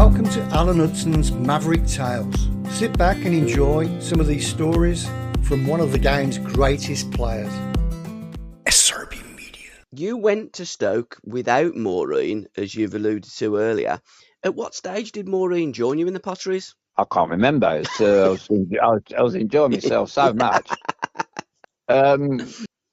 Welcome to Alan Hudson's Maverick Tales. Sit back and enjoy some of these stories from one of the game's greatest players. SRBMedia. You went to Stoke without Maureen, as you've alluded to earlier. At what stage did Maureen join you in the Potteries? I can't remember. I was enjoying myself so much.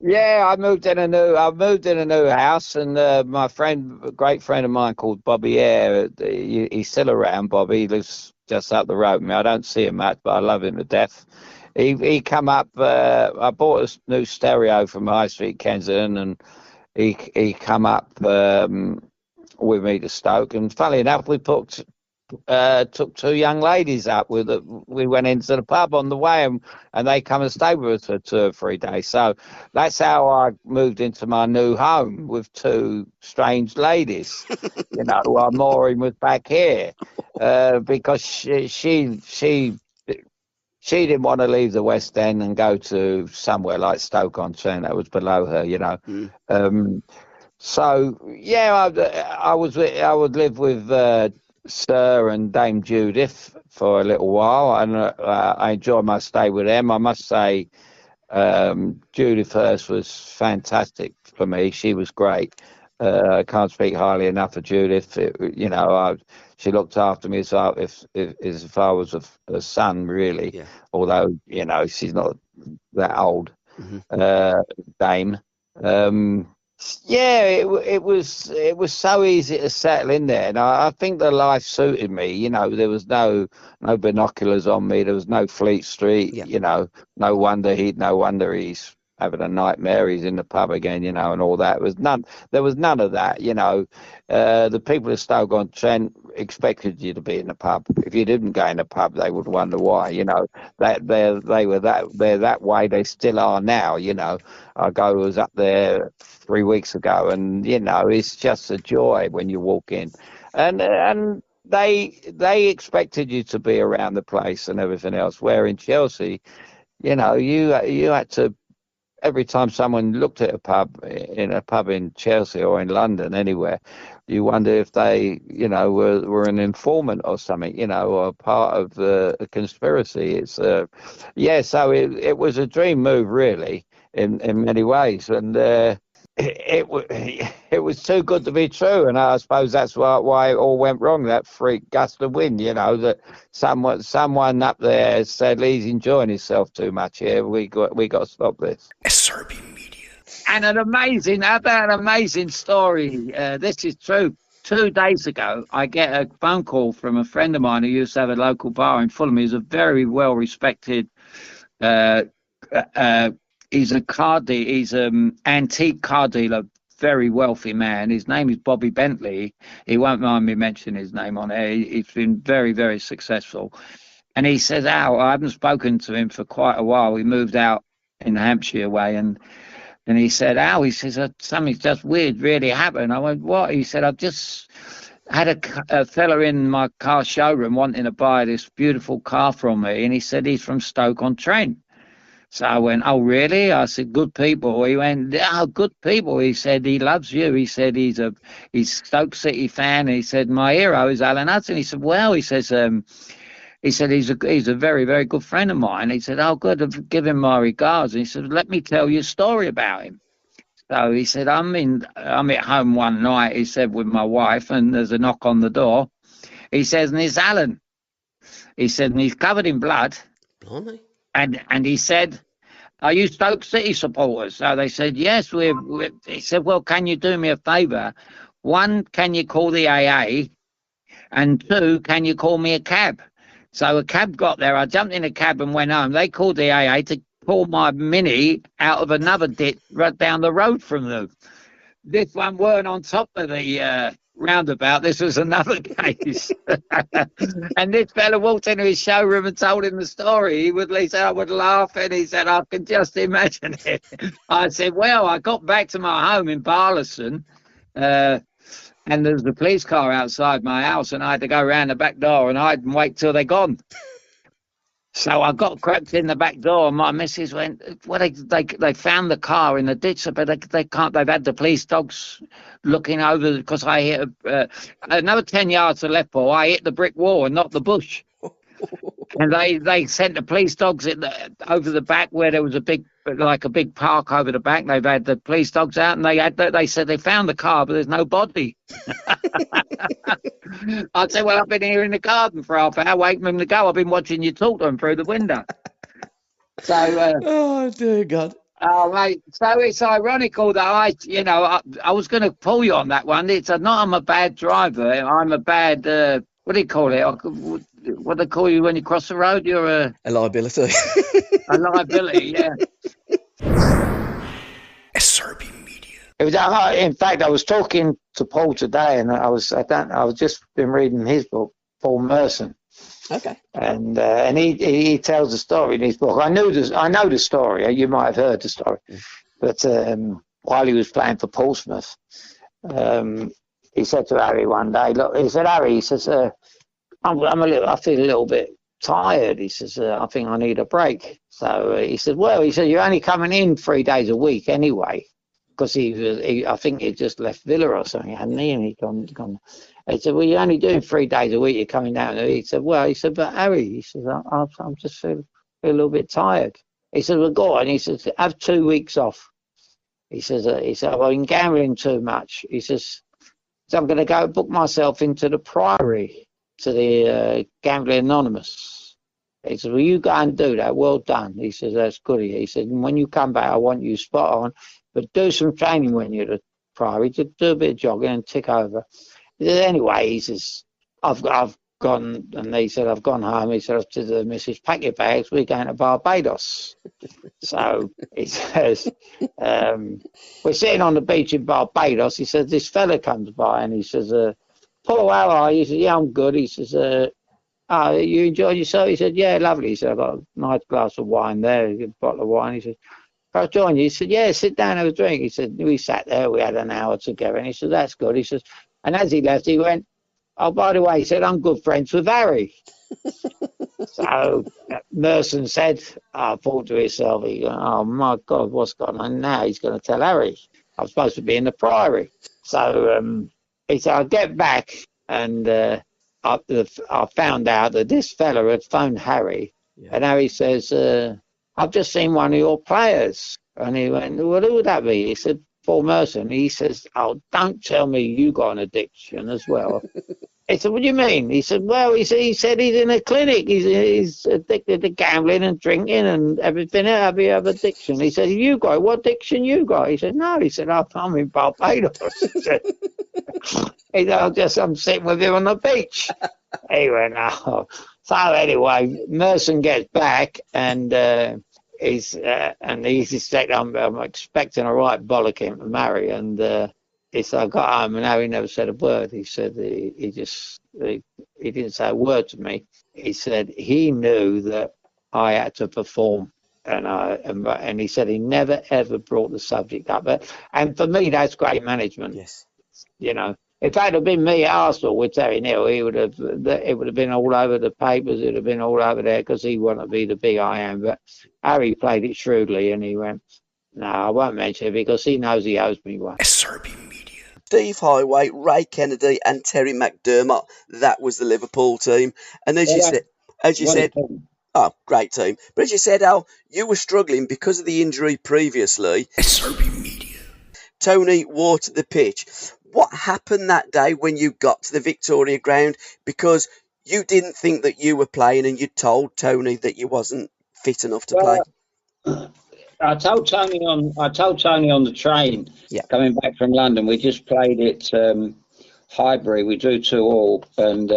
Yeah, I moved in a new house, and my friend, a great friend of mine called Bobby Eyre, he's still around. Bobby, he lives just up the road from me. I don't see him much, but I love him to death. He come up. I bought a new stereo from High Street, Kensington, and he come up with me to Stoke. And funnily enough, we took two young ladies up we went into the pub on the way, and they come and stayed with us for 2 or 3 days. So that's how I moved into my new home with two strange ladies, while Maureen was back here, because she didn't want to leave the West End and go to somewhere like Stoke-on-Trent. That was below her, So yeah, I would live with Sir and Dame Judith for a little while, and I enjoyed my stay with them. I must say, Judith Hurst was fantastic for me. She was great. I can't speak highly enough of Judith. She looked after me as if I was a son, really. Yeah. Although she's not that old, Dame. Yeah, it was so easy to settle in there, and I think the life suited me. There was no binoculars on me. There was no Fleet Street. Yeah. No wonder he's having a nightmare. He's in the pub again, and all that. There was none of that. The people of Stoke-on-Trent expected you to be in the pub. If you didn't go in the pub, they would wonder why. That they're that way. They still are now. I was up there 3 weeks ago, and it's just a joy when you walk in, and they expected you to be around the place and everything else. Where in Chelsea, you had to. Every time someone looked at a pub in Chelsea or in London, anywhere, you wonder if they, were an informant or something, or part of a conspiracy. It's, so it was a dream move, really, in many ways, and it was too good to be true, and I suppose that's why it all went wrong. That freak gust of wind, that someone up there said he's enjoying himself too much here. We got to stop this. SRBMedia. And an amazing story. This is true. 2 days ago, I get a phone call from a friend of mine who used to have a local bar in Fulham. He's a very well respected. He's an antique car dealer, very wealthy man. His name is Bobby Bentley. He won't mind me mentioning his name on air. He's been very, very successful. And he says, Al, I haven't spoken to him for quite a while. We moved out in Hampshire way. And he said, Al, he says, something's just weird really happened. I went, what? He said, I've just had a fella in my car showroom wanting to buy this beautiful car from me. And he said he's from Stoke-on-Trent. So I went, oh, really? I said, good people. He went, oh, good people. He said, he loves you. He said, he's Stoke City fan. He said, my hero is Alan Hudson. He said, well, he says, he's a very, very good friend of mine. He said, oh, good, give him my regards. And he said, let me tell you a story about him. So he said, I'm at home one night, he said, with my wife, and there's a knock on the door. He says, and it's Alan. He said, and he's covered in blood. Blimey. And he said, are you Stoke City supporters? So they said, yes. He said, well, can you do me a favour? 1, can you call the AA? And 2, can you call me a cab? So a cab got there. I jumped in a cab and went home. They called the AA to pull my Mini out of another ditch right down the road from them. This one weren't on top of the roundabout. This was another case. And this fella walked into his showroom and told him the story. He said, I would laugh, and he said, I can just imagine it. I said, well, I got back to my home in Barlaston, and there was a police car outside my house, and I had to go around the back door and hide and wait till they're gone. So I got crept in the back door, and my missus went, well, they found the car in the ditch, but they can't, they've had the police dogs looking over, because I hit another 10 yards to left ball, I hit the brick wall and not the bush. And they sent the police dogs over the back where there was a big park over the back. They've had the police dogs out, and they said they found the car, but there's no body. I said, well, I've been here in the garden for half an hour waiting for them to go. I've been watching you talk to them through the window. So, oh dear God. Oh, mate. So it's ironical that I was going to pull you on that one. I'm a bad driver. I'm a bad, what do you call it? What do they call you when you cross the road? You're a liability. A liability, yeah. SRBMedia. In fact, I was talking to Paul today, and I was just been reading his book, Paul Merson. Okay. And he tells the story in his book. I know the story. You might have heard the story, but while he was playing for Portsmouth, he said to Harry one day, "Look," he said, "Harry," he says, I feel a little bit tired." He says, "I think I need a break." So he said, "Well," he said, "you're only coming in 3 days a week anyway," because I think he just left Villa or something, hadn't he? And he'd gone. He said, "Well, you're only doing 3 days a week. You're coming down." He said, "But Harry," he says, "I'm just feel a little bit tired." He said, "Well, go on." He says, "Have 2 weeks off." He says, "Well, I've been gambling too much." He says, "So I'm going to go book myself into the Priory, to the Gambling Anonymous." He says, "Well, you go and do that. Well done." He says, "That's good of you." He said, "And when you come back, I want you spot on, but do some training when you're at the Priory. Just do a bit of jogging and tick over." He said, "Anyway," he says, I've gone," and he said, "I've gone home." He said, "I've to the missus, pack your bags, we're going to Barbados." So he says, we're sitting on the beach in Barbados. He says, this fella comes by, and he says, "Paul, how are you?" He says, "Yeah, I'm good." He says, "Oh, you enjoyed yourself?" He said, "Yeah, lovely." He said, "I've got a nice glass of wine there, a bottle of wine." He said, "Can I join you?" He said, "Yeah, sit down, have a drink." He said, we sat there, we had an hour together, and he said, "That's good." He says, and as he left, he went, "Oh, by the way," he said, "I'm good friends with Harry." So Merson said, thought to himself, "Oh my God, what's going on now? He's going to tell Harry. I'm supposed to be in the Priory." So he said, "I'll get back," and I found out that this fella had phoned Harry, and Harry says, "I've just seen one of your players." And he went, "Well, who would that be?" He said, "Paul Merson." He says, "Oh, don't tell me you got an addiction as well." He said, "What do you mean?" He said, "Well," he said he's in a clinic. He's addicted to gambling and drinking and everything. Have you have addiction? He said, "You got what addiction you got?" He said, "No." He said, "I'm in Barbados." He said, I'm sitting with him on the beach." He went, "Oh." So anyway, Merson gets back, and he said, I'm expecting a right bollocking from Harry, and he said, "I got home and Harry never said a word." He said he didn't say a word to me. He said he knew that I had to perform, and he said he never ever brought the subject up. And for me, that's great management. Yes. You know, if that had been me at Arsenal with Terry Neal, it would have been all over the papers. It would have been all over there because he wanted to be the big I am. But Harry played it shrewdly, and he went, "No, I won't mention it because he knows he owes me one." SRBMedia. Steve Highway, Ray Kennedy, and Terry McDermott. That was the Liverpool team. And as you said, oh, great team. But as you said, Al, you were struggling because of the injury previously. SRBMedia. Tony watered the pitch. What happened that day when you got to the Victoria ground? Because you didn't think that you were playing, and you told Tony that you wasn't fit enough to play. I told Tony on the train coming back from London. We just played at Highbury. We drew 2-2, and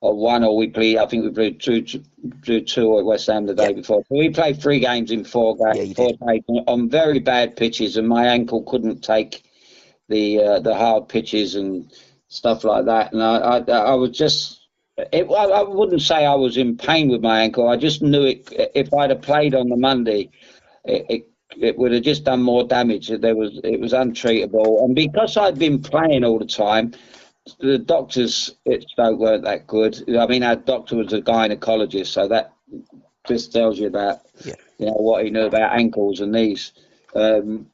or 1-1. We played. I think we played 2-2 at West Ham the day before. So we played 3 games in 4 days on very bad pitches, and my ankle couldn't take the hard pitches and stuff like that. And I was just. I wouldn't say I was in pain with my ankle. I just knew if I'd have played on the Monday, it would have just done more damage. It was untreatable, and because I'd been playing all the time, the doctors at Stoke weren't that good. I mean, our doctor was a gynecologist, so that just tells you about Yeah. what he knew about ankles and knees. And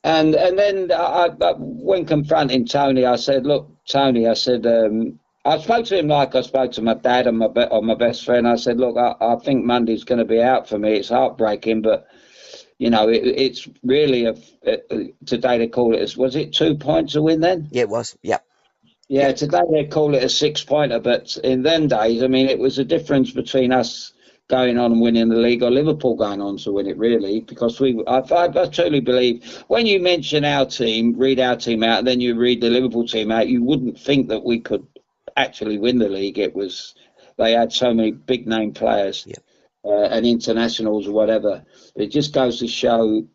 then when confronting Tony, I said, "Look, Tony," I said, I spoke to him like I spoke to my dad and my best friend. I said, "Look, I think Monday's going to be out for me. It's heartbreaking, but it's really today they call it was it 2 points a win then? Yeah, it was. Yep. Yeah, today they call it a 6-pointer, but in them days, I mean, it was a difference between us going on and winning the league or Liverpool going on to win it, really, because I truly believe when you mention our team, read our team out, and then you read the Liverpool team out, you wouldn't think that we could actually win the league. They had so many big name players and internationals or whatever. It just goes to show.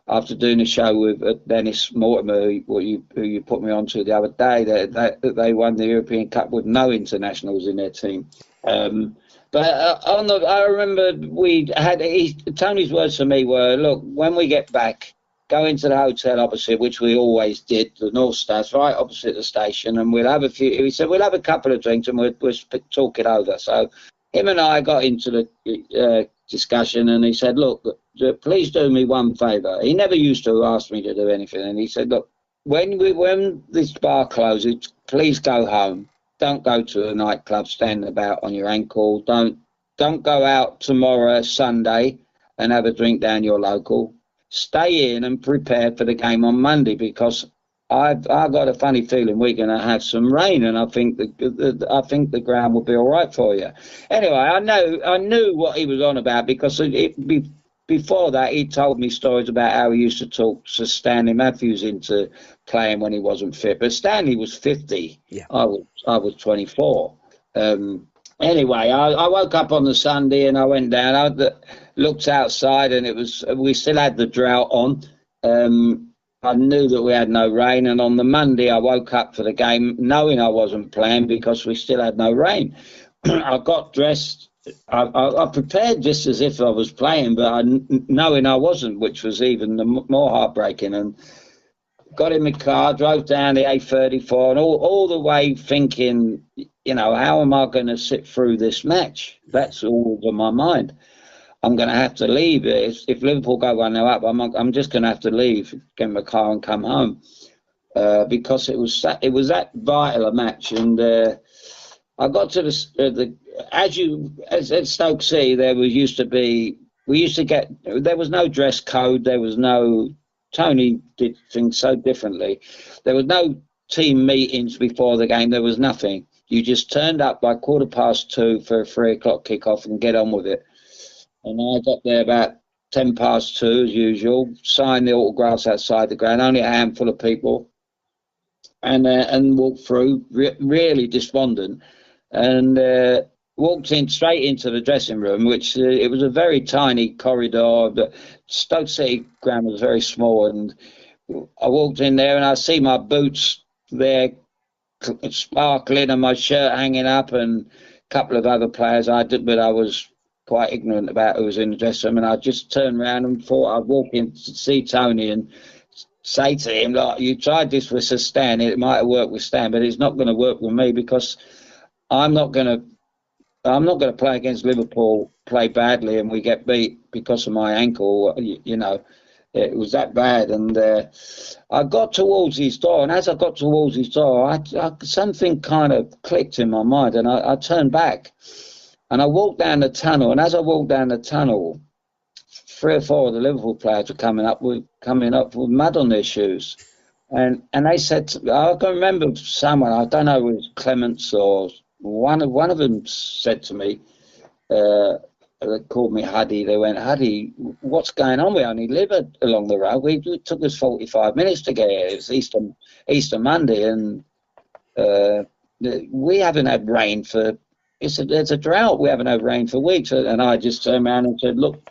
After doing a show with Dennis Mortimer, who you put me on to the other day, that they won the European Cup with no internationals in their team. But I remember Tony's words to me were, "Look, when we get back, go into the hotel opposite, which we always did, the North Star's right opposite the station, and we'll have a few." He said, "We'll have a couple of drinks and we'll talk it over." So him and I got into the discussion, and he said, "Look, please do me one favour." He never used to ask me to do anything, and he said, "Look, when this bar closes, please go home. Don't go to a nightclub standing about on your ankle. Don't go out tomorrow, Sunday, and have a drink down your local. Stay in and prepare for the game on Monday, because I've got a funny feeling we're going to have some rain, and I think the ground will be all right for you." Anyway, I knew what he was on about, because before that he told me stories about how he used to talk to Stanley Matthews into playing when he wasn't fit. But Stanley was 50. Yeah. I was 24. Anyway, I woke up on the Sunday and I went down. I looked outside and we still had the drought on. I knew that we had no rain, and on the Monday I woke up for the game knowing I wasn't playing because we still had no rain. I got dressed. I prepared just as if I was playing, but knowing I wasn't, which was even more heartbreaking. And got in my car, drove down the A34, and all the way thinking, how am I going to sit through this match? That's all over my mind. I'm going to have to leave. If Liverpool go 1-0 up, I'm just going to have to leave, get in my car and come home, because it was that vital a match. And I got to as at Stoke City, there was no dress code. There was no, Tony did things so differently. There was no team meetings before the game. There was nothing. You just turned up by 2:15 for a 3:00 kickoff and get on with it. And I got there about 2:10 as usual, signed the autographs outside the ground, only a handful of people, and walked through, really despondent, and walked in straight into the dressing room, which it was a very tiny corridor. The Stoke City ground was very small, and I walked in there and I see my boots there sparkling and my shirt hanging up and a couple of other players. But I was quite ignorant about who was in the dressing room, and I just turned around and thought I'd walk in to see Tony and say to him, "Like, you tried this with Stan, it might have worked with Stan, but it's not going to work with me, because I'm not going to play against Liverpool, play badly, and we get beat because of my ankle." It was that bad. And I got towards his door, and as I got towards his door, something kind of clicked in my mind, and I turned back. And I walked down the tunnel, and as I walked down the tunnel, 3 or 4 of the Liverpool players were coming up with mud on their shoes. And they said, I can remember someone, I don't know if it was Clements or one of them said to me, they called me Huddy. They went, "Huddy, what's going on? We only live along the road. It took us 45 minutes to get here. It's Easter Monday, and we haven't had rain for... There's a drought. We haven't had rain for weeks." And I just turned around and said, "Look,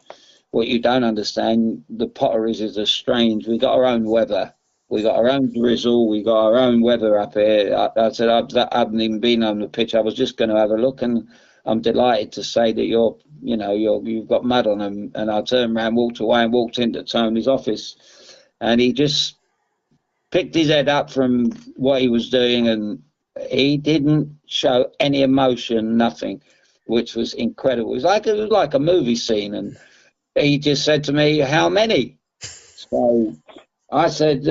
what you don't understand, the Potteries is a strange. We got our own weather. We got our own drizzle. We got our own weather up here." I said, I haven't even been on the pitch. I was just going to have a look, and I'm delighted to say that you've got mud on them." And I turned around, walked away, and walked into Tony's office, and he just picked his head up from what he was doing, and he didn't show any emotion, nothing. which was incredible. It was like a movie scene, and he just said to me, "How many?" So I said,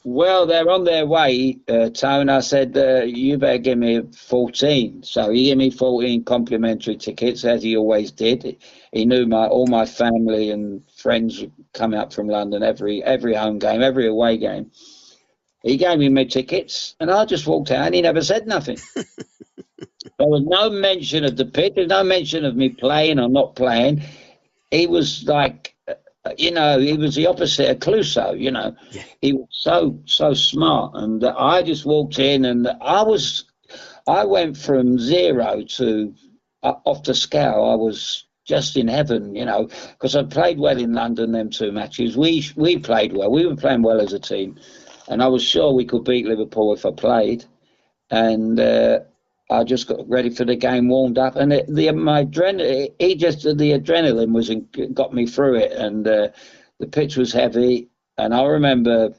well, they're on their way, Tone. I said, you better give me 14. So he gave me 14 complimentary tickets, as he always did. He knew all my family and friends would come out from London every home game, every away game. He gave me my tickets, and I just walked out, and he never said nothing. There was no mention of the pitch. There's no mention of me playing or not playing. He was like, he was the opposite of Clouseau, Yeah. He was so smart. And I just walked in, and I went from 0 to off the scale. I was just in heaven, because I played well in London, them 2 matches. We played well. We were playing well as a team. And I was sure we could beat Liverpool if I played. And I just got ready for the game, warmed up, and the adrenaline got me through it, and the pitch was heavy. And I remember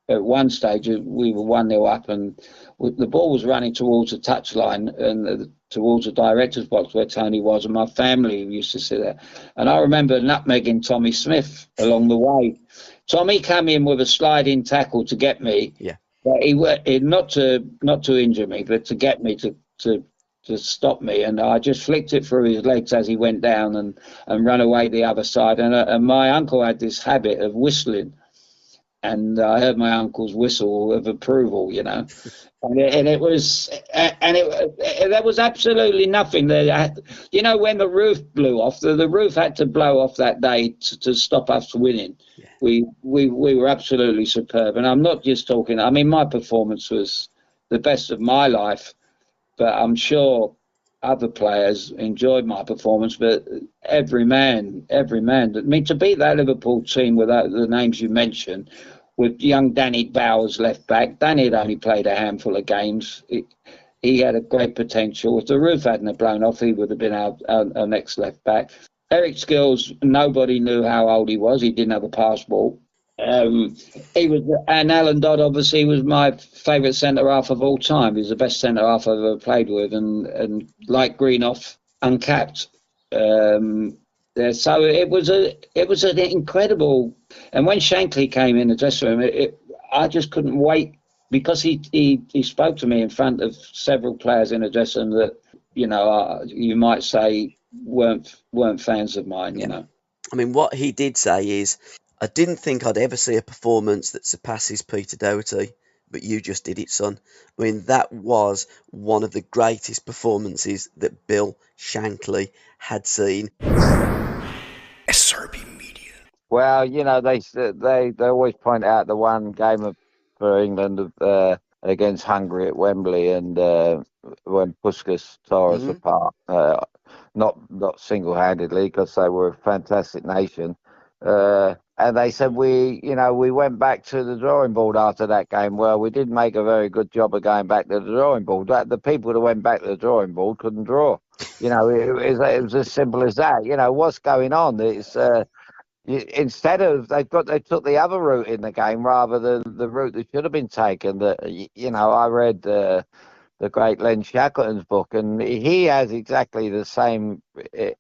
at one stage we were 1-0 up, and the ball was running towards the touchline and towards the director's box where Tony was, and my family used to sit there. And I remember nutmegging Tommy Smith along the way. Tommy came in with a sliding tackle to get me. Yeah. But he not to injure me, but to get me to stop me, and I just flicked it through his legs as he went down and ran away the other side. And my uncle had this habit of whistling, and I heard my uncle's whistle of approval, and it was, there was absolutely nothing there. When the roof blew off, the roof had to blow off that day to stop us winning. Yeah. We were absolutely superb, and I'm not just talking. I mean, my performance was the best of my life, but I'm sure other players enjoyed my performance. But every man. I mean, to beat that Liverpool team without the names you mentioned, with young Danny Bowers left back. Danny had only played a handful of games. He had a great potential. If the roof hadn't blown off, he would have been our next left back. Eric Skills, nobody knew how old he was. He didn't have a passport. And Alan Dodd obviously was my favourite centre half of all time. He was the best centre half I've ever played with, and like Greenough, uncapped. So it was an incredible. And when Shankly came in the dressing room, I just couldn't wait, because he spoke to me in front of several players in the dressing room that you might say weren't fans of mine. I mean, what he did say is, I didn't think I'd ever see a performance that surpasses Peter Doherty, but you just did it, son. I mean, that was one of the greatest performances that Bill Shankly had seen. SRBMedia. Well, they always point out the one game for England against Hungary at Wembley, and when Puskas tore us apart, not single-handedly, because they were a fantastic nation. And they said we went back to the drawing board after that game. Well, we didn't make a very good job of going back to the drawing board. The people that went back to the drawing board couldn't draw. It was as simple as that. What's going on? It's instead of they took the other route in the game rather than the route that should have been taken. I read the great Len Shackleton's book, and he has exactly the same.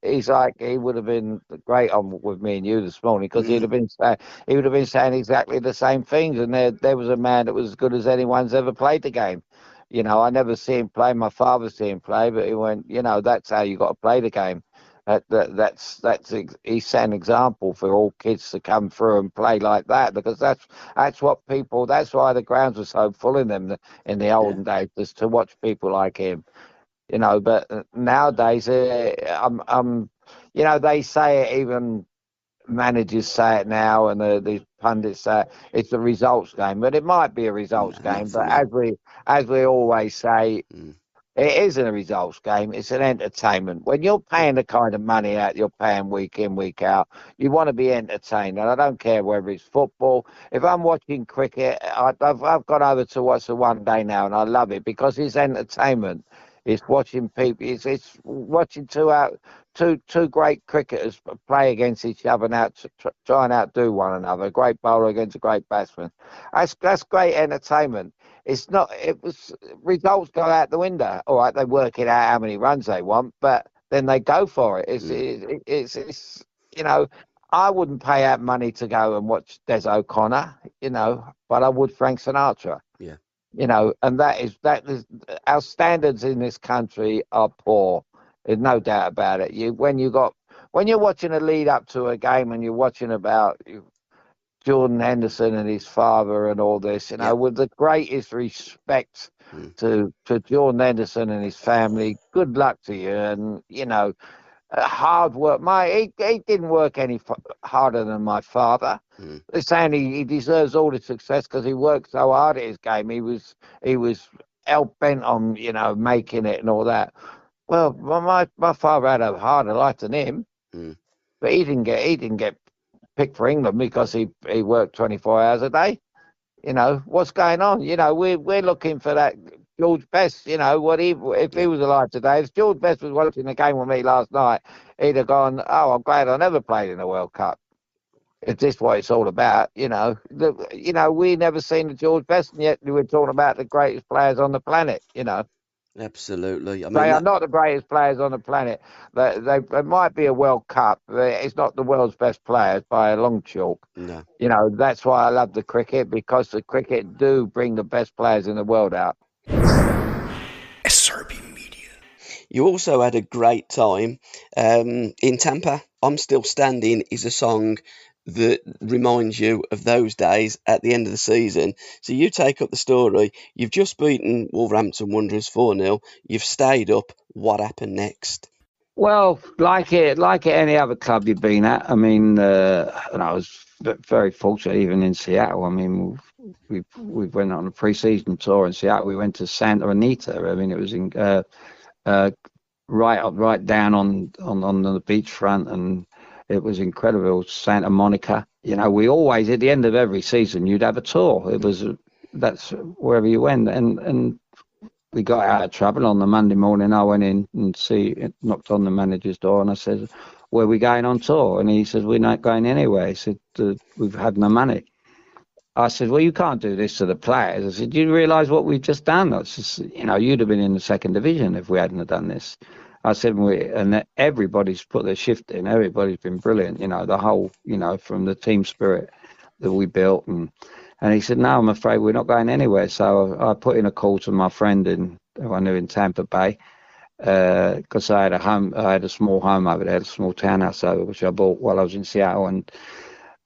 He's like, he would have been great on with me and you this morning, because he would have been saying exactly the same things. And there was a man that was as good as anyone's ever played the game. I never see him play. My father see him play, but he went, that's how you got to play the game. He's set an example for all kids to come through and play like that, because that's why the grounds were so full in the olden days, just to watch people like him. But nowadays, they say it, even managers say it now, and the pundits say it's a results game, but it might be a results game. But as we always say, it isn't a results game. It's an entertainment. When you're paying the kind of money out you're paying week in, week out, you want to be entertained. And I don't care whether it's football. If I'm watching cricket, I've gone over to watch the one day now, and I love it because it's entertainment. It's watching people. It's watching two great cricketers play against each other and try and outdo one another. A great bowler against a great batsman. That's great entertainment. it's not. It was results go out the window. All right, they work it out how many runs they want, but then they go for it. It's you know, I wouldn't pay out money to go and watch Des O'Connor, but I would Frank Sinatra. Yeah. And that is our standards in this country are poor. There's no doubt about it. When you're watching a lead up to a game and you're watching about Jordan Henderson and his father and all this, with the greatest respect to Jordan Henderson and his family, good luck to you. And, hard work. He didn't work any harder than my father. They're saying he deserves all the success because he worked so hard at his game. He was hell bent on, making it and all that. Well, my father had a harder life than him, but he didn't get picked for England because he worked 24 hours a day. What's going on? We're looking for that George Best. If he was alive today, if George Best was watching the game with me last night, he'd have gone, "Oh, I'm glad I never played in the World Cup. Is this what it's all about?" We never seen the George Best, and yet we're talking about the greatest players on the planet. Absolutely. I mean, they are not the greatest players on the planet. They might be a World Cup, but it's not the world's best players by a long chalk. No. That's why I love the cricket, because the cricket do bring the best players in the world out. SRBMedia. You also had a great time in Tampa. I'm Still Standing is a song that reminds you of those days at the end of the season. So you take up the story. You've just beaten Wolverhampton Wanderers 4-0. You've stayed up. What happened next? Well, like any other club you've been at. I mean, and I was very fortunate, even in Seattle. I mean, we went on a pre-season tour in Seattle. We went to Santa Anita. I mean, it was in right down on the beachfront, and it was incredible. Santa Monica. We always, at the end of every season, you'd have a tour. That's wherever you went, and we got out of trouble on the Monday morning. I went in and knocked on the manager's door, and I said, "Where are we going on tour?" And he said, "We're not going anywhere." He said, "We've had no money." I said, "Well, you can't do this to the players." I said, "Do you realise what we've just done?" I said, "You'd have been in the second division if we hadn't have done this." I said, and everybody's put their shift in. Everybody's been brilliant. The whole, from the team spirit that we built. And he said, "No, I'm afraid we're not going anywhere." So I put in a call to my friend who I knew in Tampa Bay, because I had a small home over there, a small townhouse over, which I bought while I was in Seattle. And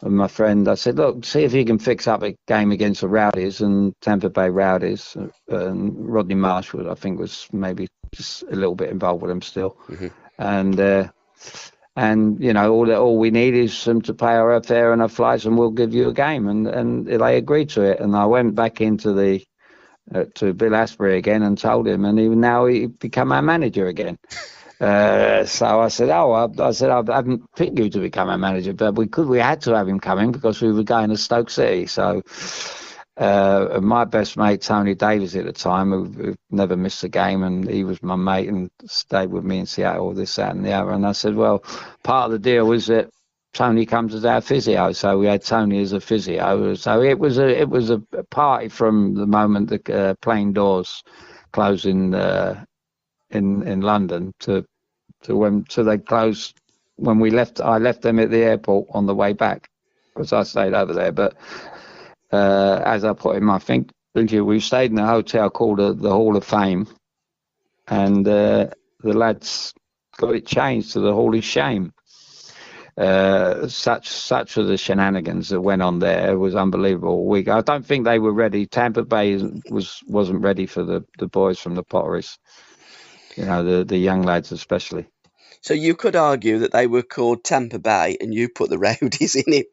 my friend, I said, "Look, see if you can fix up a game against the Rowdies," and Tampa Bay Rowdies. And Rodney Marsh, I think, was maybe just a little bit involved with them still. And all we need is them to pay our airfare and our flights, and we'll give you a game. And they agreed to it. And I went back into to Bill Asprey again and told him, and he become our manager again. So I said, I haven't picked you to become our manager, but we had to have him coming because we were going to Stoke City. So my best mate, Tony Davies at the time, who never missed a game, and he was my mate and stayed with me in Seattle, this, that and the other. And I said, well, part of the deal was that Tony comes as our physio. So we had Tony as a physio. So it was a party from the moment the plane doors closed in London to when they closed when we left. I left them at the airport on the way back because I stayed over there. But as I put in my thinking, we stayed in a hotel called the Hall of Fame, and the lads got it changed to the Hall of Shame. Such were the shenanigans that went on there. It was unbelievable. I don't think they were ready. Tampa Bay wasn't ready for the boys from the Potteries. The young lads especially. So you could argue that they were called Tampa Bay, and you put the Rowdies in it.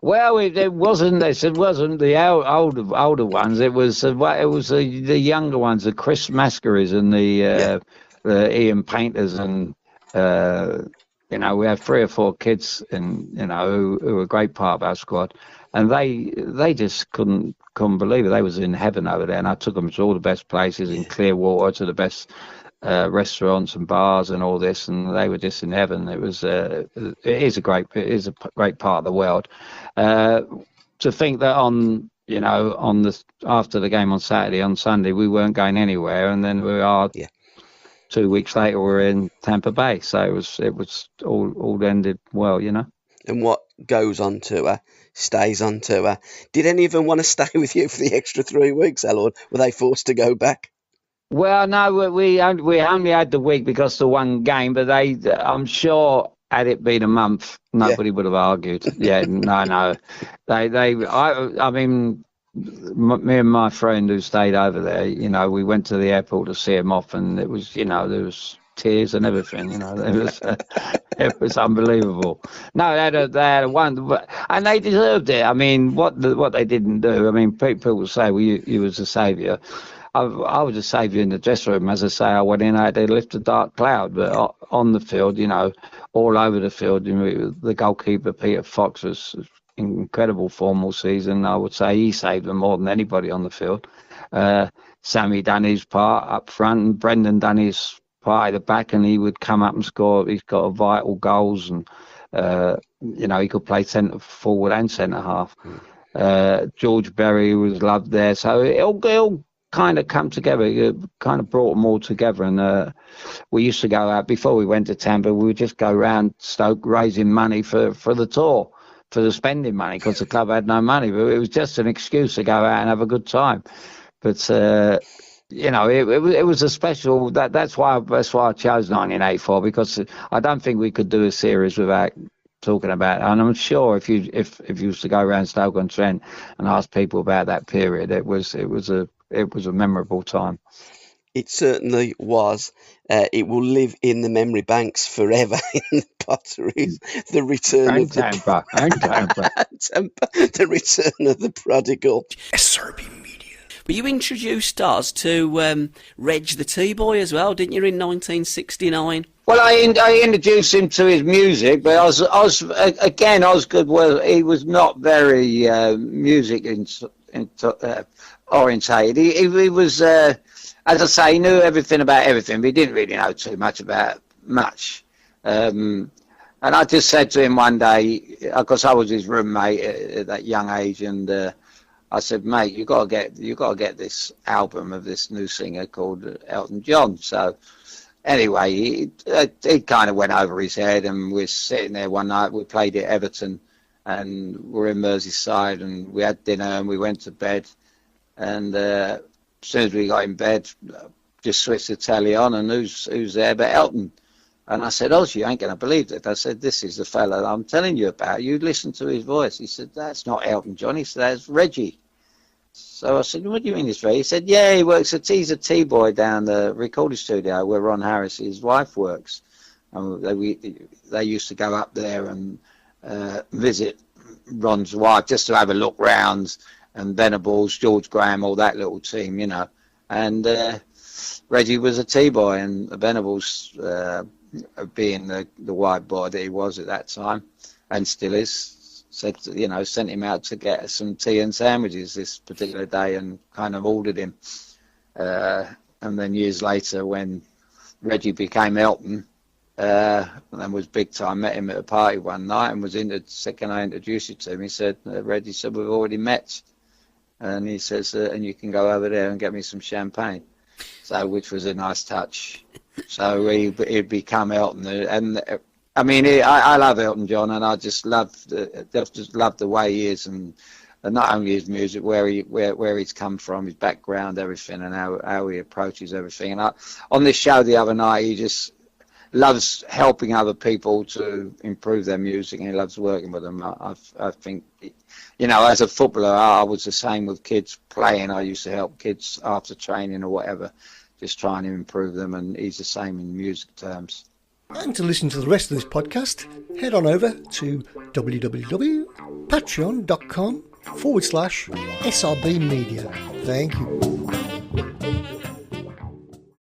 Well, it wasn't. It wasn't the older ones. It was the younger ones, the Chris Mascaries and the Ian Painters, and we have 3 or 4 kids, and who were a great part of our squad, and they just couldn't believe it. They was in heaven over there, and I took them to all the best places in Clearwater, to the best restaurants and bars and all this, and they were just in heaven. It is a great part of the world. To think that on you know, after the game on Saturday, on Sunday, we weren't going anywhere, and then we are. Yeah. 2 weeks later, we're in Tampa Bay, so it was all ended well, you know. And what goes on tour stays on tour. Did any of them want to stay with you for the extra 3 weeks, Alan? Were they forced to go back? Well, no, we only had the week because of the one game, but I'm sure had it been a month, nobody would have argued. Yeah, no. I mean, me and my friend who stayed over there, you know, we went to the airport to see him off, and it was, you know, there was tears and everything, you know, it was unbelievable. No, they had a one, and they deserved it. I mean, what they didn't do. I mean, people say, well, you was a saviour. I was a saviour in the dressing room. As I say, I went in, I had to lift a dark cloud, but on the field, you know, all over the field, you know, the goalkeeper, Peter Fox, was incredible form all season. I would say he saved them more than anybody on the field. Sammy done his part up front, and Brendan done his part at the back, and he would come up and score. He's got vital goals, and you know, he could play centre forward and centre half. George Berry was loved there, so it all kind of come together. It kind of brought them all together, and we used to go out before we went to Tampa. We would just go around Stoke raising money for the tour, for the spending money, because the club had no money. But it was just an excuse to go out and have a good time. But you know, it was a special. That's why I chose 1984, because I don't think we could do a series without talking about it. And I'm sure if you used to go around Stoke-on-Trent and ask people about that period, it was a memorable time. It certainly was. It will live in the memory banks forever in the potteries. The return of Tampa. The return of the prodigal. SRBMedia. But you introduced us to Reg the T-Boy as well, didn't you, in 1969? Well, I introduced him to his music, but Osgood, well, he was not very music orientated. He was, as I say, he knew everything about everything, but he didn't really know too much about much. And I just said to him one day, because I was his roommate at that young age, and I said, mate, you got to get this album of this new singer called Elton John. So anyway, he kind of went over his head, and we're sitting there one night. We played at Everton, and we're in Merseyside, and we had dinner, and we went to bed. And as soon as we got in bed, just switched the telly on, and who's there but Elton? And I said, Oz, you ain't going to believe it. I said, this is the fella I'm telling you about. You listen to his voice. He said, that's not Elton John. He said, that's Reggie. So I said, what do you mean it's Reggie? He said, yeah, he's a T-boy down the recording studio where Ron Harris, his wife, works. And they used to go up there and visit Ron's wife just to have a look round, and Venables, George Graham, all that little team, you know. And Reggie was a T-boy, and Venables, being the white boy that he was at that time, and still is, sent him out to get some tea and sandwiches this particular day, and kind of ordered him. And then years later, when Reggie became Elton, and was big time, met him at a party one night, and was in the second I introduced you to him, he said, Reggie said, we've already met. And he says, and you can go over there and get me some champagne. So, which was a nice touch. So he'd become Elton, and I mean, I love Elton John, and I just love the way he is, and not only his music, where he's come from, his background, everything, and how he approaches everything. And on this show the other night, he just loves helping other people to improve their music, and he loves working with them. I think, you know, as a footballer, I was the same with kids playing. I used to help kids after training or whatever, just trying to improve them, and he's the same in music terms. And to listen to the rest of this podcast, head on over to www.patreon.com/SRBmedia. Thank you.